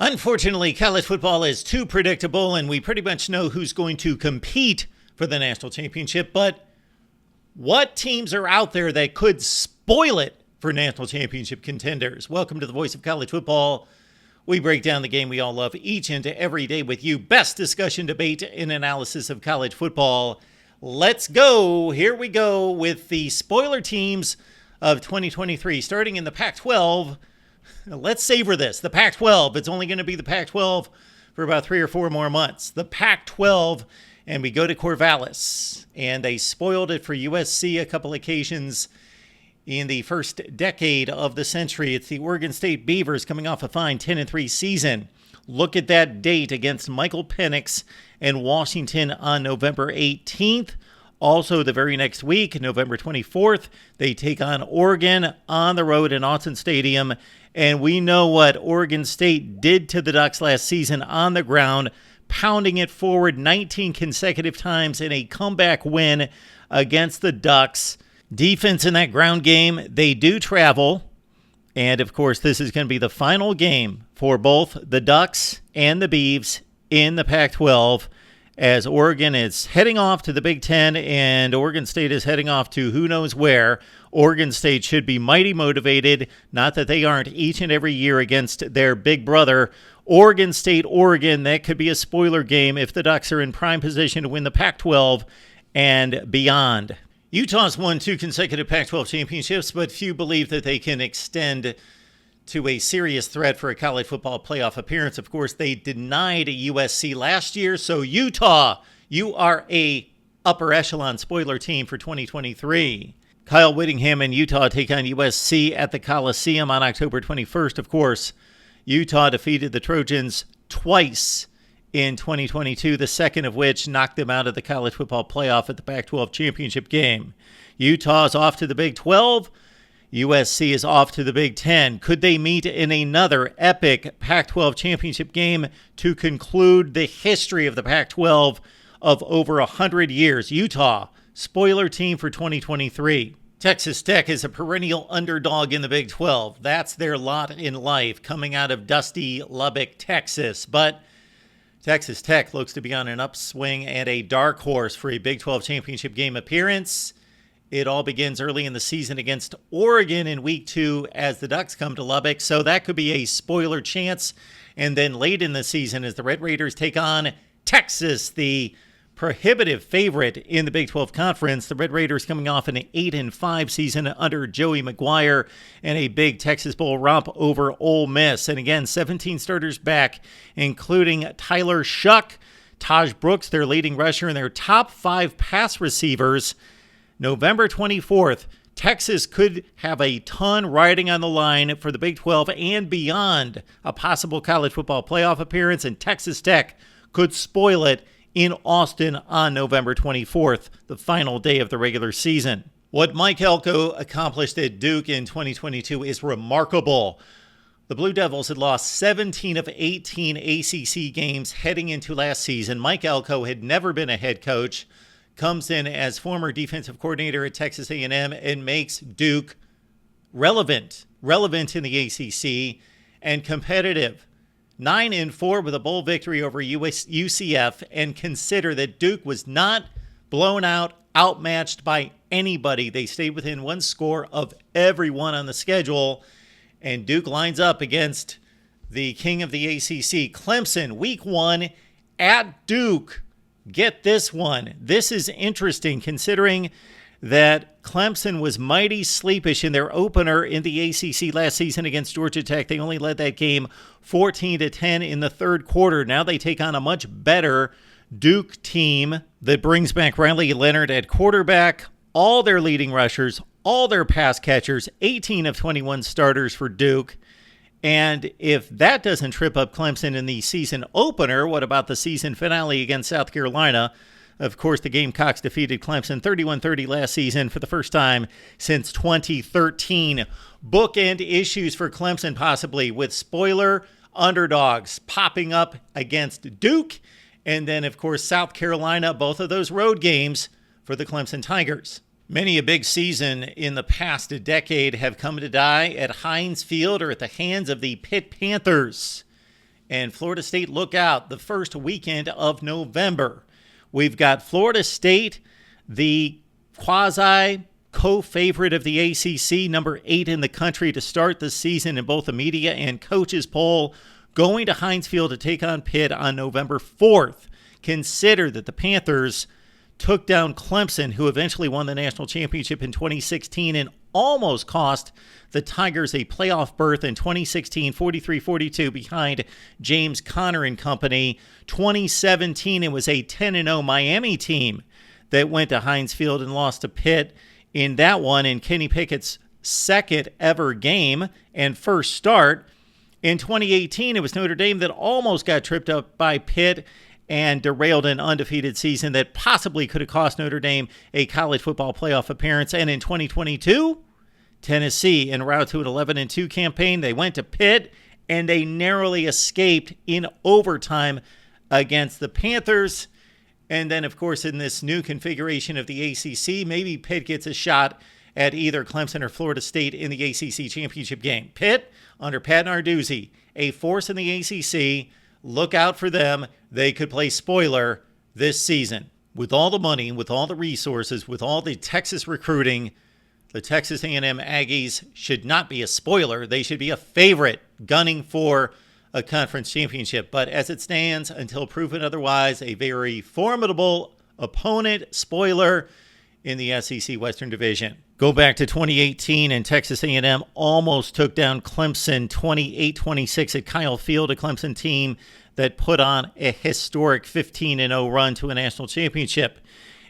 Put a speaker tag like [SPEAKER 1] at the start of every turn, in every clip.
[SPEAKER 1] Unfortunately, college football is too predictable, and we pretty much know who's going to compete for the national championship. But what teams are out there that could spoil it for national championship contenders? Welcome to the Voice of College Football. We break down the game we all love each and every day with you. Best discussion, debate, and analysis of college football. Let's go. Here we go with the spoiler teams of 2023, starting in the Pac-12. Let's savor this. The Pac-12, it's only going to be the Pac-12 for about 3 or 4 more months. The Pac-12, and we go to Corvallis, and they spoiled it for USC a couple occasions in the first decade of the century. It's the Oregon State Beavers coming off a fine 10-3 season. Look at that date against Michael Penix and Washington on November 18th. Also, the very next week, November 24th, they take on Oregon on the road in Autzen Stadium. And we know what Oregon State did to the Ducks last season on the ground, pounding it forward 19 consecutive times in a comeback win against the Ducks. Defense in that ground game, they do travel. And, of course, this is going to be the final game for both the Ducks and the Beavs in the Pac-12, as Oregon is heading off to the Big Ten and Oregon State is heading off to who knows where. Oregon State should be mighty motivated, not that they aren't each and every year against their big brother. Oregon State, Oregon, that could be a spoiler game if the Ducks are in prime position to win the Pac-12 and beyond. Utah's won 2 consecutive Pac-12 championships, but few believe that they can extend to a serious threat for a college football playoff appearance. Of course, they denied USC last year, so Utah, you are a upper echelon spoiler team for 2023. Kyle Whittingham and Utah take on USC at the Coliseum on October 21st. Of course, Utah defeated the Trojans twice in 2022, the second of which knocked them out of the college football playoff at the Pac-12 championship game. Utah's off to the Big 12. USC is off to the Big Ten. Could they meet in another epic Pac-12 championship game to conclude the history of the Pac-12 of over 100 years? Utah, spoiler team for 2023. Texas Tech is a perennial underdog in the Big 12. That's their lot in life, coming out of dusty Lubbock, Texas. But Texas Tech looks to be on an upswing and a dark horse for a Big 12 championship game appearance. It all begins early in the season against Oregon in week 2 as the Ducks come to Lubbock. So that could be a spoiler chance. And then late in the season as the Red Raiders take on Texas, the prohibitive favorite in the Big 12 Conference. The Red Raiders coming off an 8-5 season under Joey McGuire and a big Texas Bowl romp over Ole Miss. And again, 17 starters back, including Tyler Shuck, Taj Brooks, their leading rusher, and their top 5 pass receivers. November 24th, Texas could have a ton riding on the line for the Big 12 and beyond a possible college football playoff appearance, and Texas Tech could spoil it in Austin on November 24th, the final day of the regular season. What Mike Elko accomplished at Duke in 2022 is remarkable. The Blue Devils had lost 17 of 18 ACC games heading into last season. Mike Elko had never been a head coach, comes in as former defensive coordinator at Texas A&M and makes Duke relevant in the ACC and competitive. 9-4 with a bowl victory over UCF, and consider that Duke was not blown out, outmatched by anybody. They stayed within 1 score of everyone on the schedule, and Duke lines up against the king of the ACC, Clemson, week 1 at Duke. Get this one. This is interesting considering that Clemson was mighty sleepish in their opener in the ACC last season against Georgia Tech. They only led that game 14-10 in the third quarter. Now they take on a much better Duke team that brings back Riley Leonard at quarterback, all their leading rushers, all their pass catchers, 18 of 21 starters for Duke. And if that doesn't trip up Clemson in the season opener, what about the season finale against South Carolina? Of course, the Gamecocks defeated Clemson 31-30 last season for the first time since 2013. Bookend issues for Clemson possibly with spoiler underdogs popping up against Duke. And then, of course, South Carolina, both of those road games for the Clemson Tigers. Many a big season in the past decade have come to die at Heinz Field or at the hands of the Pitt Panthers. And Florida State, look out, the first weekend of November. We've got Florida State, the quasi co-favorite of the ACC, number 8 in the country to start the season in both the media and coaches poll, going to Heinz Field to take on Pitt on November 4th. Consider that the Panthers took down Clemson, who eventually won the national championship in 2016 and almost cost the Tigers a playoff berth in 2016, 43-42 behind James Conner and company. 2017, it was a 10-0 Miami team that went to Heinz Field and lost to Pitt in that one in Kenny Pickett's second ever game and first start. In 2018, it was Notre Dame that almost got tripped up by Pitt and derailed an undefeated season that possibly could have cost Notre Dame a college football playoff appearance. And in 2022, Tennessee, en route to an 11-2 campaign, they went to Pitt and they narrowly escaped in overtime against the Panthers. And then, of course, in this new configuration of the ACC, maybe Pitt gets a shot at either Clemson or Florida State in the ACC championship game. Pitt, under Pat Narduzzi, a force in the ACC. Look out for them. They could play spoiler this season. With all the money, with all the resources, with all the Texas recruiting, the Texas A&M Aggies should not be a spoiler. They should be a favorite gunning for a conference championship. But as it stands, until proven otherwise, a very formidable opponent, spoiler, in the SEC Western Division. Go back to 2018, and Texas A&M almost took down Clemson 28-26 at Kyle Field, a Clemson team that put on a historic 15-0 run to a national championship.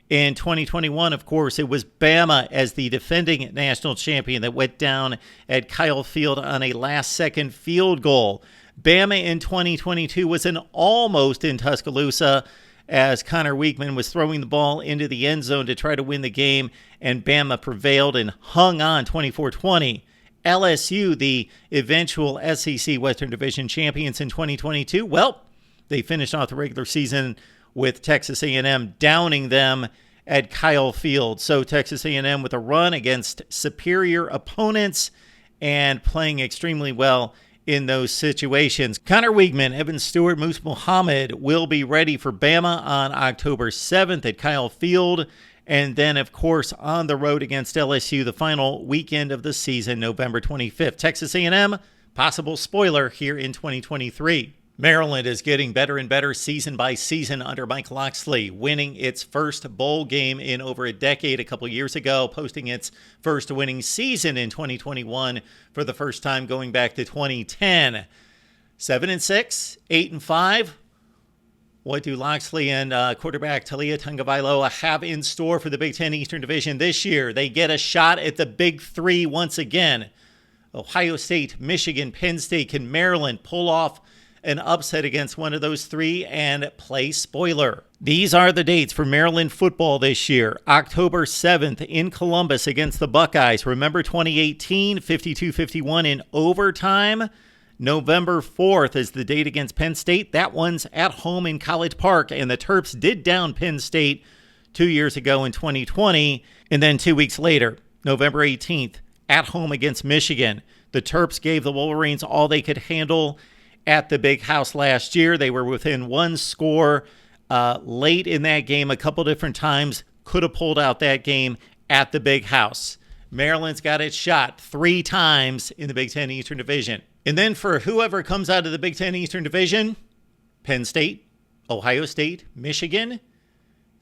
[SPEAKER 1] In 2021, of course, it was Bama as the defending national champion that went down at Kyle Field on a last-second field goal. Bama in 2022 was an almost in Tuscaloosa as Connor Weekman was throwing the ball into the end zone to try to win the game, and Bama prevailed and hung on 24-20. LSU, the eventual SEC Western Division champions in 2022, well, they finished off the regular season with Texas A&M downing them at Kyle Field. So Texas A&M with a run against superior opponents and playing extremely well in those situations. Connor Weigman, Evan Stewart, Moose Muhammad will be ready for Bama on October 7th at Kyle Field. And then, of course, on the road against LSU, the final weekend of the season, November 25th. Texas A&M, possible spoiler here in 2023. Maryland is getting better and better season by season under Mike Locksley, winning its first bowl game in over a decade a couple years ago, posting its first winning season in 2021 for the first time going back to 2010. 7-6, 8-5. What do Locksley and quarterback Talia Tagovailoa have in store for the Big Ten Eastern Division this year? They get a shot at the Big Three once again. Ohio State, Michigan, Penn State. Can Maryland pull off an upset against one of those three and play spoiler? These are the dates for Maryland football this year. October 7th in Columbus against the Buckeyes. Remember 2018, 52-51 in overtime? November 4th is the date against Penn State. That one's at home in College Park, and the Terps did down Penn State 2 years ago in 2020. And then 2 weeks later, November 18th, at home against Michigan. The Terps gave the Wolverines all they could handle at the Big House last year. They were within one score late in that game a couple different times. Could have pulled out that game at the Big House. Maryland's got its shot 3 times in the Big Ten Eastern Division. And then for whoever comes out of the Big Ten Eastern Division, Penn State, Ohio State, Michigan,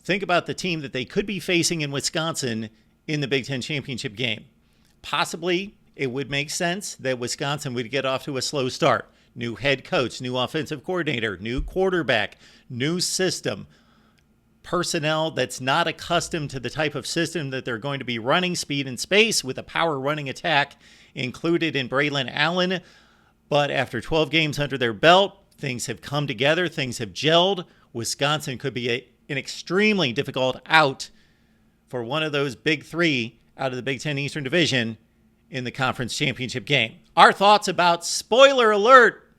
[SPEAKER 1] think about the team that they could be facing in Wisconsin in the Big Ten championship game. Possibly it would make sense that Wisconsin would get off to a slow start. New head coach, new offensive coordinator, new quarterback, new system. Personnel that's not accustomed to the type of system that they're going to be running, speed and space with a power running attack included in Braylon Allen. But after 12 games under their belt, things have come together, things have gelled. Wisconsin could be an extremely difficult out for one of those big three out of the Big Ten Eastern Division in the conference championship game. Our thoughts about spoiler alert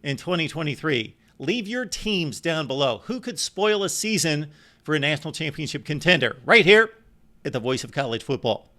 [SPEAKER 1] in 2023. Leave your teams down below. Who could spoil a season for a national championship contender? Right here at the Voice of College Football.